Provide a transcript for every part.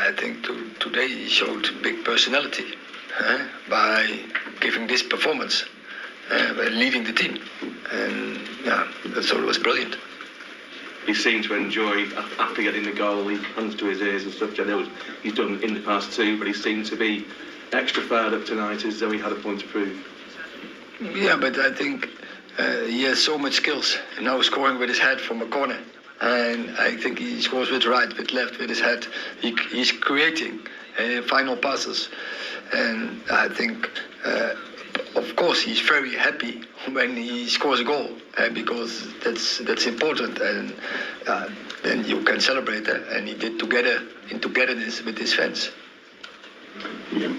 I think today he showed big personality by giving this performance, by leading the team, and that's all. It was brilliant. He seemed to enjoy, after getting the goal, he hands to his ears and stuff. I know he's done in the past too, but he seemed to be extra fired up tonight, as though he had a point to prove. Yeah, but I think he has so much skills. And now scoring with his head from a corner. And I think he scores with right, with left, with his head. He's creating final passes. And I think, of course, he's very happy when he scores a goal, because that's important. And then you can celebrate that. And he did in togetherness with his fans. Yeah.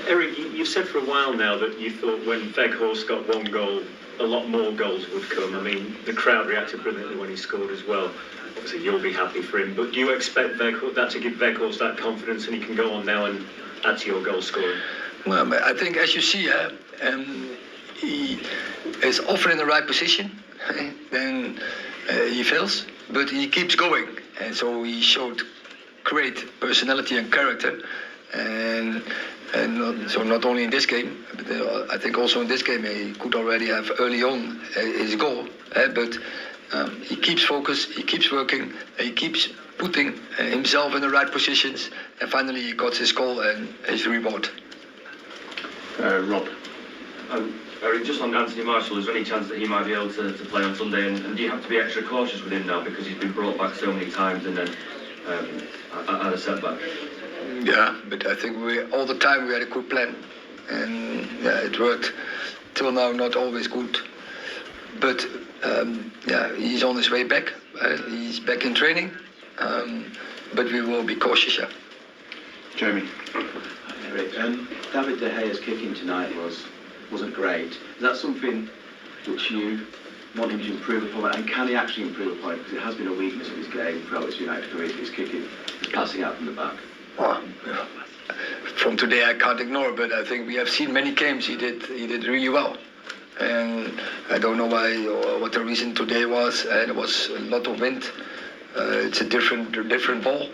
Eric, you've said for a while now that you thought when Weghorst got one goal, a lot more goals would come. I mean, the crowd reacted brilliantly when he scored as well. Obviously, you'll be happy for him, but do you expect that to give Weghorst that confidence and he can go on now and add to your goal scoring? Well, I think, as you see, he is often in the right position, then he fails, but he keeps going. And so he showed great personality and character. And not only in this game, but I think also in this game he could already have early on his goal. But he keeps focused, he keeps working, he keeps putting himself in the right positions, and finally he got his goal and his reward. Rob. Eric, just on Anthony Marshall, is there any chance that he might be able to play on Sunday? And do you have to be extra cautious with him now because he's been brought back so many times and then had a setback? Yeah, but I think all the time we had a good plan, and it worked till now. Not always good, but he's on his way back. He's back in training, but we will be cautious. Yeah. Jeremy. Eric, David De Gea's kicking tonight wasn't great. Is that something which you want him to improve upon, and can he actually improve upon it? Because it has been a weakness of his game throughout his United career, his kicking, his passing out from the back. Well, from today I can't ignore, but I think we have seen many games he did really well, and I don't know why or what the reason today was. There was a lot of wind. It's a different ball.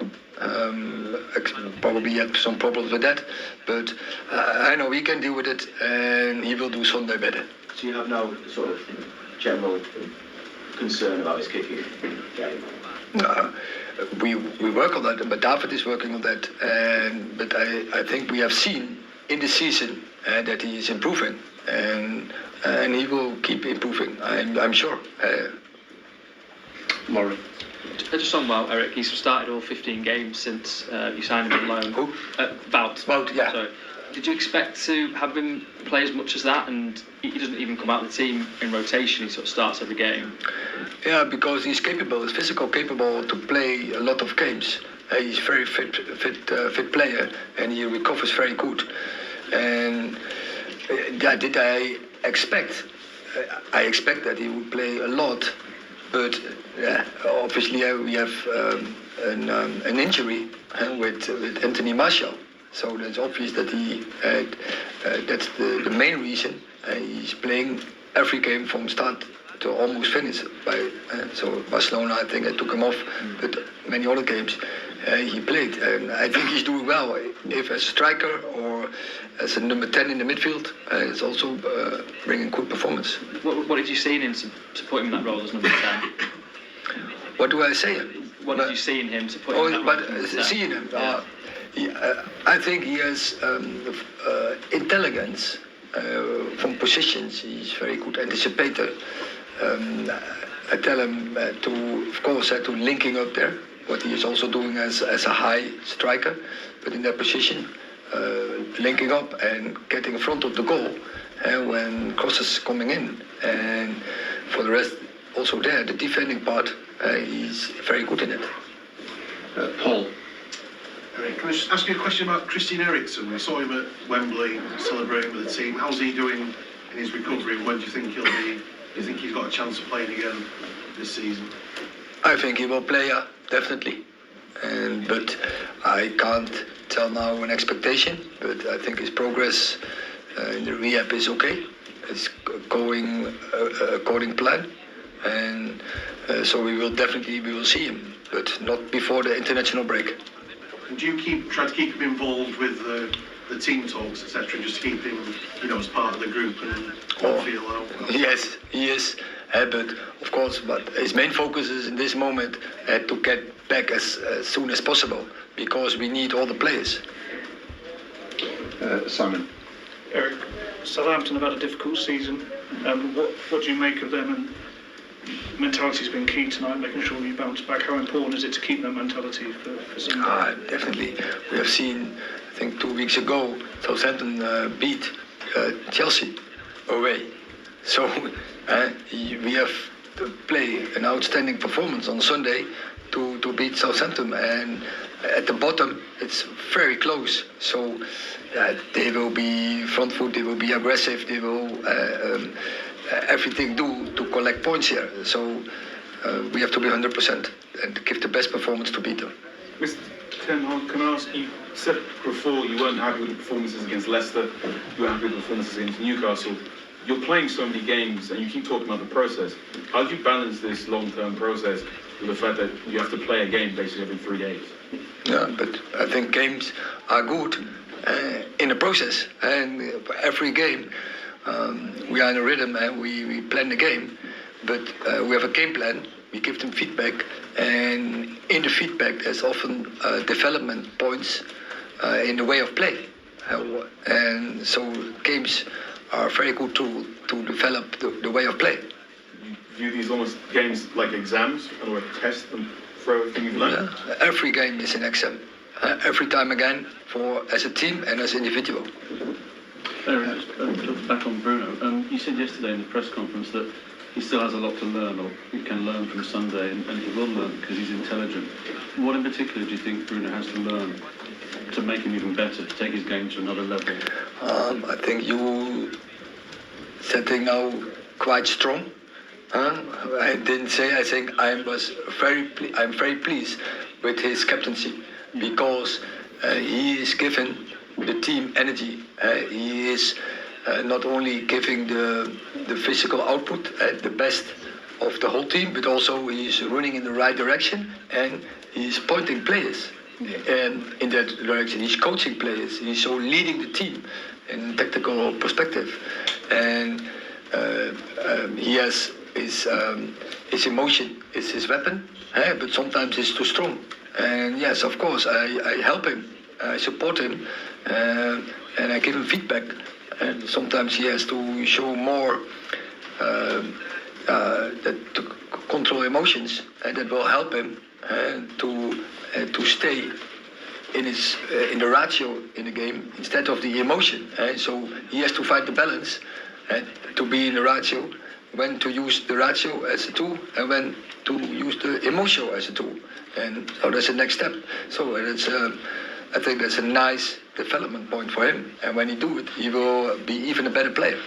Probably had some problems with that, but I know he can deal with it, and he will do Sunday better. So you have no sort of general concern about his kicking game? We work on that, but David is working on that. But I think we have seen in the season that he is improving, and he will keep improving. I'm sure. Lauren. Just on Wout, Eric, he's started all 15 games since you signed him on loan. Who? Wout, yeah. Sorry. Did you expect to have him play as much as that? And he doesn't even come out of the team in rotation. He sort of starts every game. Yeah, because he's capable. He's physical capable to play a lot of games. He's very fit player, and he recovers very good. And did I expect? I expect that he would play a lot, but obviously we have an injury with Anthony Marshall. So that's obvious that that's the main reason. He's playing every game from start to almost finish. So Barcelona, I think I took him off, but many other games he played. And I think he's doing well. If as a striker or as a number 10 in the midfield, it's also bringing good performance. What did you see in him to put him in that role as number 10? What do I say? What did you see in him to put him in that role? Seeing him, I think he has intelligence from positions. He's very good anticipator. I tell him to linking up there, what he is also doing as a high striker, but in that position, linking up and getting in front of the goal when crosses coming in. And for the rest, also there, the defending part, he's very good in it. Paul. Eric, can I just ask you a question about Christian Eriksen? We saw him at Wembley celebrating with the team. How's he doing in his recovery? When do you think he'll be? Do you think he's got a chance of playing again this season? I think he will play, definitely. But I can't tell now an expectation. But I think his progress in the rehab is okay. It's going according plan, and so we will see him, but not before the international break. And do you try to keep him involved with the team talks, etc., just to keep him, as part of the group and feel out? Yes, he is. But of course, but his main focus is in this moment to get back as soon as possible, because we need all the players. Simon. Eric, Southampton have had a difficult season. What do you make of them? And mentality's been key tonight, making sure you bounce back. How important is it to keep that mentality for Sunday? Definitely. We have seen, I think 2 weeks ago, Southampton beat Chelsea away. So we have to play an outstanding performance on Sunday to beat Southampton. And at the bottom, it's very close. So they will be front foot, they will be aggressive, they will everything do to collect points here. So we have to be 100% and give the best performance to beat them. Mr. Ten Hag, can I ask you, said before you weren't happy with the performances against Leicester, you were happy with the performances against Newcastle. You're playing so many games and you keep talking about the process. How do you balance this long-term process with the fact that you have to play a game basically every 3 days? Yeah, but I think games are good in the process. And every game, we are in a rhythm and we plan the game. But we have a game plan, we give them feedback. And in the feedback, there's often development points in the way of play. And so games are a very good tool to develop the way of play. You view these almost games like exams, or a test and for everything you've learned? Yeah, every game is an exam. Every time again, as a team and as an individual. Just back on Bruno. You said yesterday in the press conference that he still has a lot to learn, or he can learn from Sunday, and he will learn because he's intelligent. What in particular do you think Bruno has to learn to make him even better, to take his game to another level? I think you setting now quite strong. I didn't say. I think I'm very pleased with his captaincy, because he is giving the team energy. He is not only giving the physical output at the best of the whole team, but also he's running in the right direction and he's pointing players and in that direction. He's coaching players. He's so leading the team in tactical perspective, and he has his emotion is his weapon, but sometimes it's too strong. And yes, of course, I help him, I support him, and I give him feedback. And sometimes he has to show more to control emotions, and that will help him to stay in the ratio in the game instead of the emotion. So he has to find the balance to be in the ratio, when to use the ratio as a tool and when to use the emotion as a tool. And so that's the next step. So I think that's a nice development point for him. And when he do it, he will be even a better player.